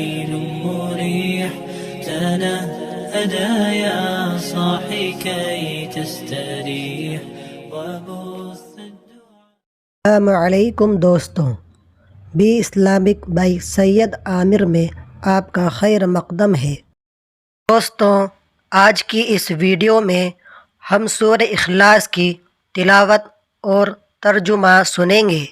ليل مريح تنهدى يا صاحي كي تستريح وبث السلام علیکم دوستوں، بی اسلامک بائی سید عامر میں آپ کا خیر مقدم ہے۔ دوستوں، آج کی اس ویڈیو میں ہم سورہ اخلاص کی تلاوت اور ترجمہ سنیں گے۔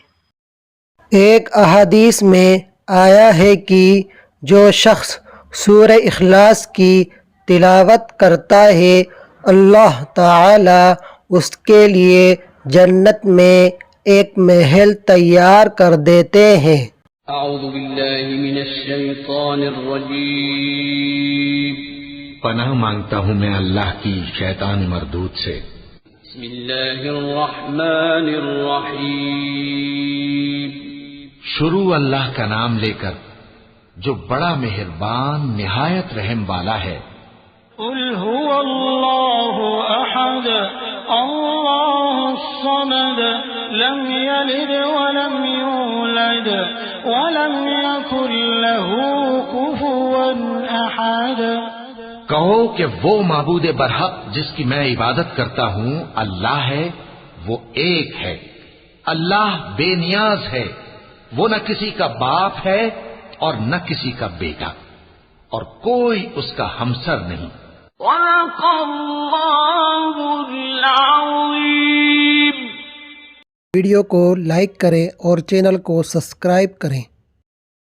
ایک احادیث میں آیا ہے کہ جو شخص سورہ اخلاص کی تلاوت کرتا ہے اللہ تعالی اس کے لیے جنت میں ایک محل تیار کر دیتے ہیں۔ اعوذ باللہ من الشیطان الرجیم۔ پناہ مانگتا ہوں میں اللہ کی شیطان مردود سے۔ بسم اللہ الرحمن الرحیم۔ شروع اللہ کا نام لے کر جو بڑا مہربان نہایت رحم والا ہے۔ قل هو اللہ احد اللہ الصمد لم يلد ولم يولد ولم يكن له كفوا احد۔ کہو کہ وہ معبود برحق جس کی میں عبادت کرتا ہوں اللہ ہے، وہ ایک ہے، اللہ بے نیاز ہے، وہ نہ کسی کا باپ ہے اور نہ کسی کا بیٹا، اور کوئی اس کا ہمسر نہیں۔ صدق اللہ العظیم۔ ویڈیو کو لائک کریں اور چینل کو سبسکرائب کریں۔